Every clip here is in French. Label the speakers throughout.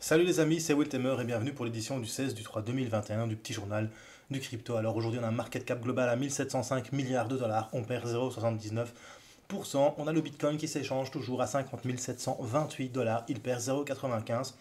Speaker 1: Salut les amis, c'est Wiltemer et bienvenue pour l'édition du 16 du 3 2021 du petit journal du crypto. Alors aujourd'hui on a un market cap global à 1705 milliards de dollars, on perd 0,79%. On a le Bitcoin qui s'échange toujours à 50 728 dollars, il perd 0,95%.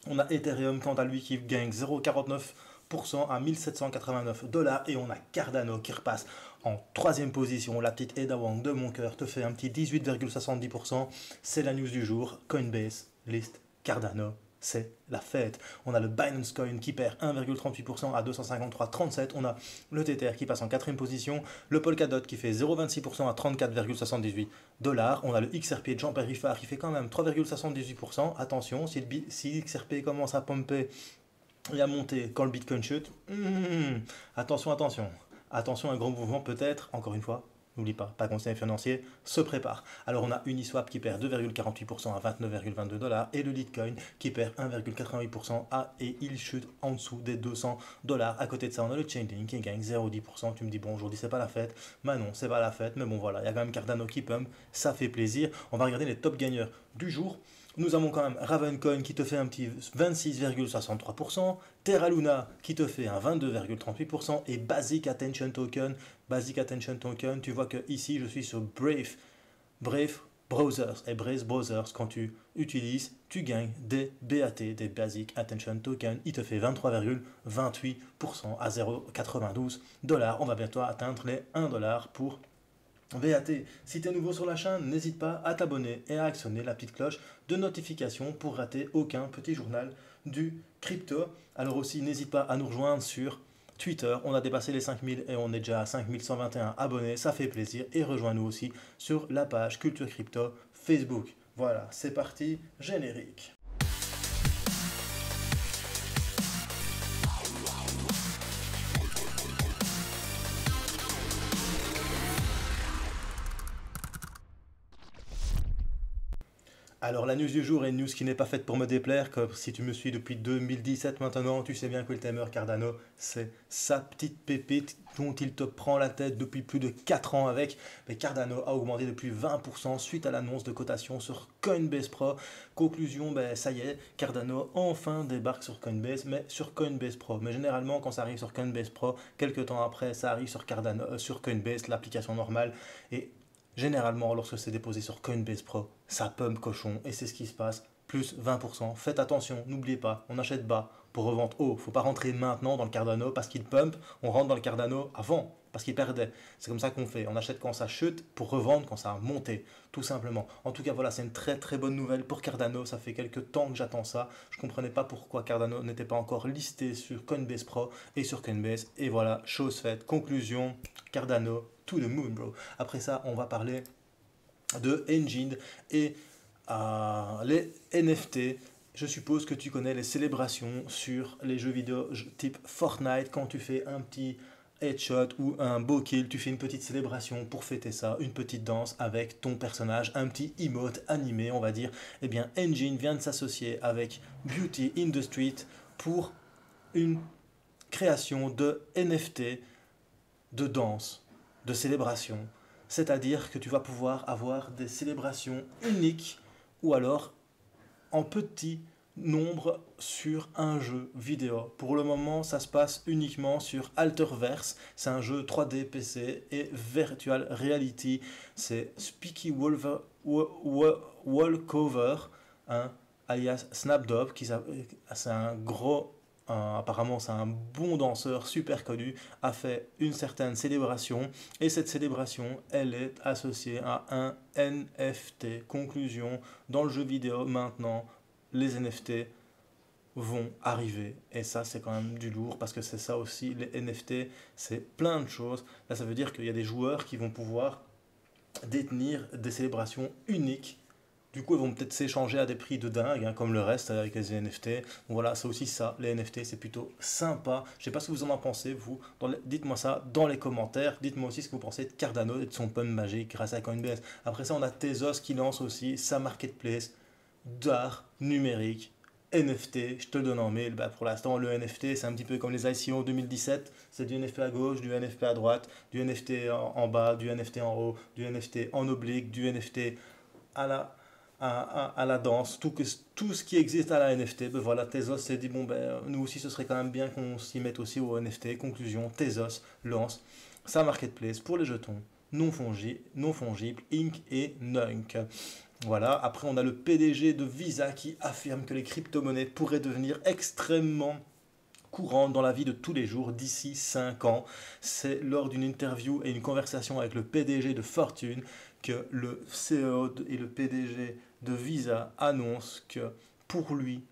Speaker 1: On a Ethereum quant à lui qui gagne 0,49% à 1789 dollars et on a Cardano qui repasse en troisième position. La petite Ada Wong de mon cœur te fait un petit 18,70%. C'est la news du jour. Coinbase liste Cardano. C'est la fête. On a le Binance Coin qui perd 1,38% à 253,37. On a le Tether qui passe en quatrième position. Le Polkadot qui fait 0,26% à 34,78 dollars. On a le XRP de Jean-Pierre Riffard qui fait quand même 3,78%. Attention, si XRP commence à pomper et à monter quand le Bitcoin chute, attention, attention. Attention, un grand mouvement peut-être, encore une fois. N'oublie pas conseil financier, se prépare. Alors on a Uniswap qui perd 2,48% à 29,22 dollars et le Litecoin qui perd 1,88% et il chute en dessous des 200 dollars. À côté de ça, on a le Chainlink qui gagne 0,10%. Tu me dis bon, aujourd'hui c'est pas la fête. Bah non, c'est pas la fête, mais bon voilà, il y a quand même Cardano qui pump, ça fait plaisir. On va regarder les top gagneurs du jour. Nous avons quand même Ravencoin qui te fait un petit 26,63%, Terra Luna qui te fait un 22,38% et Basic Attention Token. Basic Attention Token, tu vois que ici je suis sur Brave Browsers. Et Brave Browsers, quand tu utilises, tu gagnes des BAT, des Basic Attention Token. Il te fait 23,28% à 0,92 dollars. On va bientôt atteindre les 1 dollar pour VAT. Si tu es nouveau sur la chaîne, n'hésite pas à t'abonner et à actionner la petite cloche de notification pour rater aucun petit journal du crypto. Alors aussi, n'hésite pas à nous rejoindre sur Twitter. On a dépassé les 5000 et on est déjà à 5121 abonnés. Ça fait plaisir. Et rejoins-nous aussi sur la page Culture Crypto Facebook. Voilà, c'est parti, générique. Alors la news du jour est une news qui n'est pas faite pour me déplaire, comme si tu me suis depuis 2017 maintenant, tu sais bien que Wiltemer Cardano, c'est sa petite pépite dont il te prend la tête depuis plus de 4 ans avec. Mais Cardano a augmenté depuis 20% suite à l'annonce de cotation sur Coinbase Pro. Conclusion, ça y est, Cardano enfin débarque sur Coinbase, mais sur Coinbase Pro. Mais généralement, quand ça arrive sur Coinbase Pro, quelques temps après, ça arrive sur Cardano, sur Coinbase, l'application normale. Et généralement, lorsque c'est déposé sur Coinbase Pro, ça pump cochon et c'est ce qui se passe, plus 20%. Faites attention, n'oubliez pas, on achète bas pour revendre haut. Faut pas rentrer maintenant dans le Cardano parce qu'il pump, on rentre dans le Cardano avant parce qu'il perdait. C'est comme ça qu'on fait, on achète quand ça chute pour revendre quand ça a monté, tout simplement. En tout cas, voilà, c'est une très très bonne nouvelle pour Cardano. Ça fait quelques temps que j'attends ça. Je comprenais pas pourquoi Cardano n'était pas encore listé sur Coinbase Pro et sur Coinbase. Et voilà, chose faite. Conclusion, Cardano to the moon, bro. Après ça, on va parler de Engine et les NFT. Je suppose que tu connais les célébrations sur les jeux vidéo type Fortnite. Quand tu fais un petit headshot ou un beau kill, tu fais une petite célébration pour fêter ça, une petite danse avec ton personnage, un petit emote animé, on va dire. Eh bien, Engine vient de s'associer avec Beauty in the Street pour une création de NFT de danse, de célébration. C'est-à-dire que tu vas pouvoir avoir des célébrations uniques ou alors en petit nombre sur un jeu vidéo. Pour le moment, ça se passe uniquement sur Alterverse. C'est un jeu 3D PC et Virtual Reality. C'est Speaky Wallcover, alias Snapdog. C'est un gros... apparemment c'est un bon danseur super connu, a fait une certaine célébration et cette célébration elle est associée à un NFT. Conclusion, dans le jeu vidéo maintenant les NFT vont arriver et ça c'est quand même du lourd parce que c'est ça aussi les NFT, c'est plein de choses. Là ça veut dire qu'il y a des joueurs qui vont pouvoir détenir des célébrations uniques. Du coup, ils vont peut-être s'échanger à des prix de dingue, comme le reste avec les NFT. Donc voilà, c'est aussi ça, les NFT, c'est plutôt sympa. Je sais pas ce que vous en pensez, vous. Dites-moi ça dans les commentaires. Dites-moi aussi ce que vous pensez de Cardano et de son pump magique grâce à Coinbase. Après ça, on a Tezos qui lance aussi sa marketplace d'art numérique. NFT, je te le donne en mail. Pour l'instant, le NFT, c'est un petit peu comme les ICO 2017. C'est du NFT à gauche, du NFT à droite, du NFT en bas, du NFT en haut, du NFT en oblique, du NFT à à la danse, tout ce qui existe à la NFT. Ben voilà, Tezos s'est dit, bon, ben, nous aussi, ce serait quand même bien qu'on s'y mette aussi au NFT. Conclusion, Tezos lance sa marketplace pour les jetons non fongibles, Inc et Nunk. Voilà, après on a le PDG de Visa qui affirme que les crypto-monnaies pourraient devenir extrêmement courantes dans la vie de tous les jours d'ici 5 ans. C'est lors d'une interview et une conversation avec le PDG de Fortune que le CEO et le PDG de Visa annoncent que pour lui,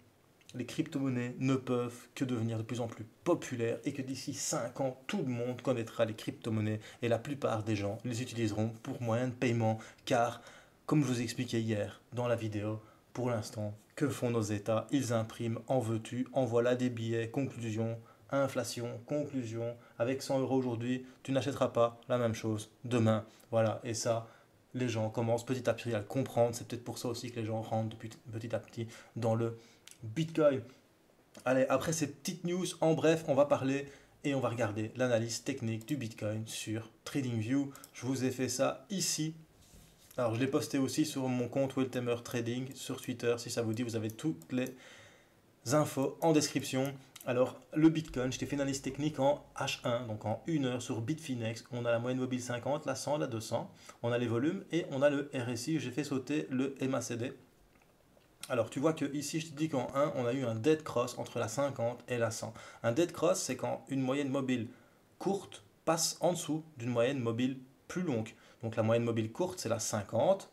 Speaker 1: les crypto-monnaies ne peuvent que devenir de plus en plus populaires et que d'ici 5 ans, tout le monde connaîtra les crypto-monnaies et la plupart des gens les utiliseront pour moyen de paiement car, comme je vous expliquais hier dans la vidéo, pour l'instant, que font nos États? Ils impriment, en veux-tu, en voilà des billets, conclusion, inflation, conclusion, avec 100 euros aujourd'hui, tu n'achèteras pas la même chose demain. Voilà, et ça, les gens commencent petit à petit à le comprendre. C'est peut-être pour ça aussi que les gens rentrent petit à petit dans le Bitcoin. Allez, après ces petites news, en bref, on va parler et on va regarder l'analyse technique du Bitcoin sur TradingView. Je vous ai fait ça ici. Alors, je l'ai posté aussi sur mon compte Weltemer Trading sur Twitter. Si ça vous dit, vous avez toutes les infos en description. Alors, le Bitcoin, je t'ai fait une analyse technique en H1, donc en 1 heure sur Bitfinex. On a la moyenne mobile 50, la 100, la 200. On a les volumes et on a le RSI. J'ai fait sauter le MACD. Alors, tu vois que ici, je te dis qu'en 1, on a eu un dead cross entre la 50 et la 100. Un dead cross, c'est quand une moyenne mobile courte passe en dessous d'une moyenne mobile plus longue. Donc, la moyenne mobile courte, c'est la 50.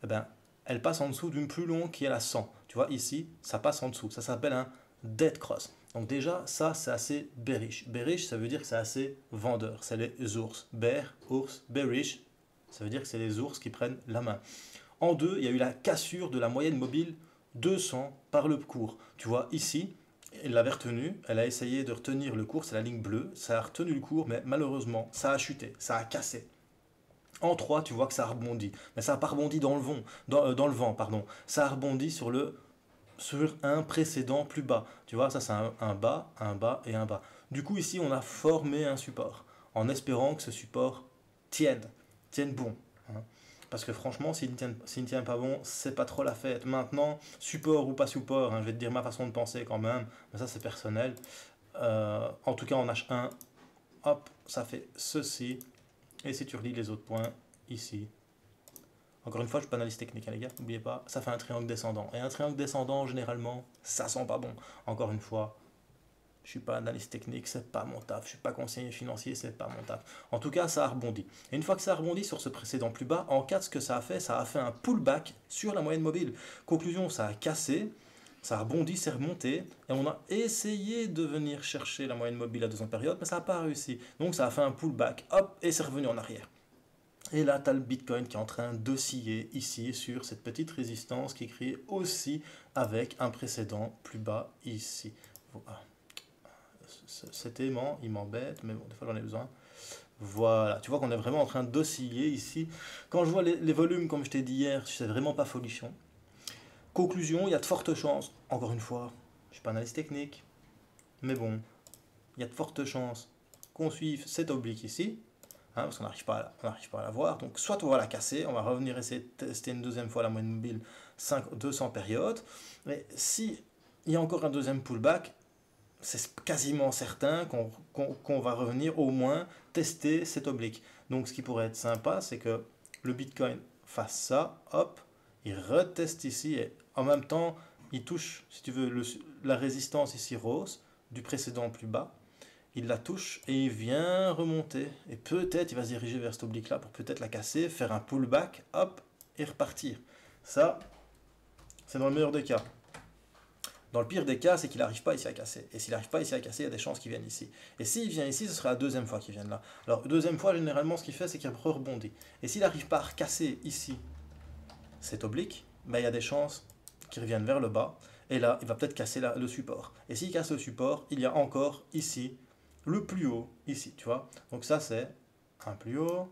Speaker 1: Eh ben, elle passe en dessous d'une plus longue qui est la 100. Tu vois, ici, ça passe en dessous. Ça s'appelle un dead cross. Donc déjà, ça, c'est assez bearish. Bearish, ça veut dire que c'est assez vendeur. C'est les ours. Bear, ours, bearish, ça veut dire que c'est les ours qui prennent la main. En 2, il y a eu la cassure de la moyenne mobile 200 par le cours. Tu vois, ici, elle l'avait retenu, elle a essayé de retenir le cours, c'est la ligne bleue, ça a retenu le cours, mais malheureusement, ça a chuté, ça a cassé. En 3, tu vois que ça a rebondi, mais ça n'a pas rebondi dans le vent, pardon. Ça a rebondi sur un précédent plus bas. Tu vois, ça c'est un bas, un bas et un bas. Du coup, ici, on a formé un support, en espérant que ce support tienne bon. Hein. Parce que franchement, s'il ne tient pas bon, c'est pas trop la fête. Maintenant, support ou pas support, hein, je vais te dire ma façon de penser quand même, mais ça c'est personnel. En tout cas, en H1, hop, ça fait ceci. Et si tu relis les autres points, ici. Encore une fois, je suis pas analyste technique, hein, les gars, n'oubliez pas, ça fait un triangle descendant. Et un triangle descendant, généralement, ça sent pas bon. Encore une fois, je suis pas analyste technique, c'est pas mon taf. Je suis pas conseiller financier, c'est pas mon taf. En tout cas, ça a rebondi. Et une fois que ça a rebondi sur ce précédent plus bas, en 4, ce que ça a fait un pullback sur la moyenne mobile. Conclusion, ça a cassé, ça a rebondi, c'est remonté, et on a essayé de venir chercher la moyenne mobile à 200 périodes, mais ça n'a pas réussi. Donc ça a fait un pullback, hop, et c'est revenu en arrière. Et là, tu as le Bitcoin qui est en train d'osciller ici sur cette petite résistance qui est créée aussi avec un précédent plus bas ici. Voilà. Cet aimant, il m'embête, mais bon, des fois j'en ai besoin. Voilà, tu vois qu'on est vraiment en train d'osciller ici. Quand je vois les volumes, comme je t'ai dit hier, c'est vraiment pas folichon. Conclusion, il y a de fortes chances, encore une fois, je ne suis pas analyste technique, mais bon, il y a de fortes chances qu'on suive cet oblique ici, hein, parce qu'on n'arrive pas à la voir. Donc soit on va la casser, on va revenir essayer de tester une deuxième fois la moyenne mobile 200 périodes, mais si il y a encore un deuxième pullback, c'est quasiment certain qu'on va revenir au moins tester cet oblique. Donc ce qui pourrait être sympa, c'est que le Bitcoin fasse ça, hop, il reteste ici et en même temps, il touche, si tu veux, la résistance ici rose du précédent plus bas. Il la touche et il vient remonter. Et peut-être il va se diriger vers cet oblique-là pour peut-être la casser, faire un pullback, hop, et repartir. Ça, c'est dans le meilleur des cas. Dans le pire des cas, c'est qu'il n'arrive pas ici à casser. Et s'il n'arrive pas ici à casser, il y a des chances qu'il vienne ici. Et s'il vient ici, ce sera la deuxième fois qu'il vienne là. Alors, deuxième fois, généralement, ce qu'il fait, c'est qu'il rebondit. Et s'il n'arrive pas à casser ici cet oblique, ben, il y a des chances qu'il revienne vers le bas. Et là, il va peut-être casser le support. Et s'il casse le support, il y a encore ici, le plus haut, ici, tu vois. Donc ça, c'est un plus haut,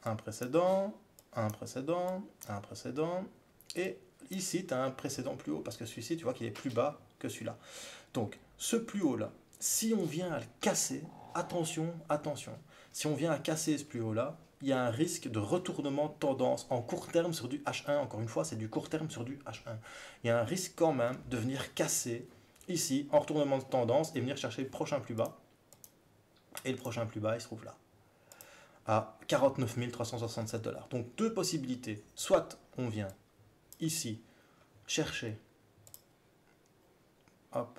Speaker 1: un précédent, un précédent, un précédent, et ici, tu as un précédent plus haut, parce que celui-ci, tu vois qu'il est plus bas que celui-là. Donc, ce plus haut-là, si on vient à le casser, attention, attention, si on vient à casser ce plus haut-là, il y a un risque de retournement de tendance en court terme sur du H1. Encore une fois, c'est du court terme sur du H1. Il y a un risque quand même de venir casser ici en retournement de tendance et venir chercher le prochain plus bas. Et le prochain plus bas, il se trouve là, à 49 367 $. Donc deux possibilités. Soit on vient ici chercher hop,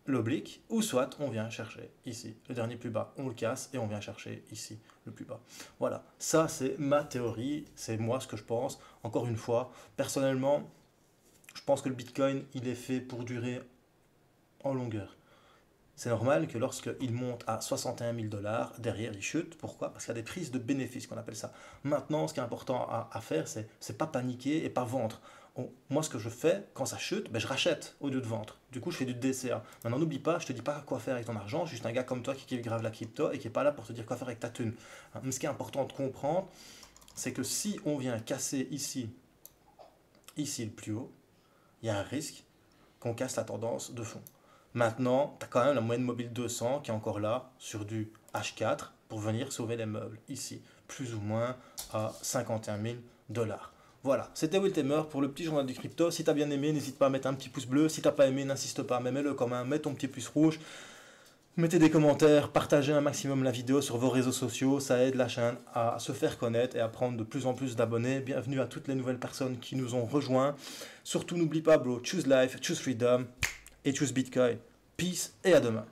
Speaker 1: l'oblique, ou soit on vient chercher ici le dernier plus bas, on le casse et on vient chercher ici le plus bas. Voilà, ça c'est ma théorie, c'est moi ce que je pense. Encore une fois, personnellement, je pense que le Bitcoin, il est fait pour durer en longueur. C'est normal que lorsqu'il monte à 61 000 $, derrière il chute. Pourquoi? Parce qu'il y a des prises de bénéfices qu'on appelle ça. Maintenant, ce qui est important à faire, c'est pas paniquer et pas vendre. Moi, ce que je fais, quand ça chute, ben, je rachète au lieu de vendre. Du coup, je fais du DCA. Maintenant, n'oublie pas, je te dis pas quoi faire avec ton argent. Je suis juste un gars comme toi qui kiffe grave la crypto et qui est pas là pour te dire quoi faire avec ta thune. Mais ce qui est important de comprendre, c'est que si on vient casser ici le plus haut, il y a un risque qu'on casse la tendance de fond. Maintenant, tu as quand même la moyenne mobile 200 qui est encore là sur du H4 pour venir sauver les meubles ici, plus ou moins à 51 000 $. Voilà, c'était Will Tamer pour le petit journal du crypto. Si tu as bien aimé, n'hésite pas à mettre un petit pouce bleu. Si tu n'as pas aimé, n'insiste pas, mais mets-le quand même, mets ton petit pouce rouge. Mettez des commentaires, partagez un maximum la vidéo sur vos réseaux sociaux, ça aide la chaîne à se faire connaître et à prendre de plus en plus d'abonnés. Bienvenue à toutes les nouvelles personnes qui nous ont rejoints. Surtout n'oublie pas bro, choose life, choose freedom et choose Bitcoin. Peace et à demain.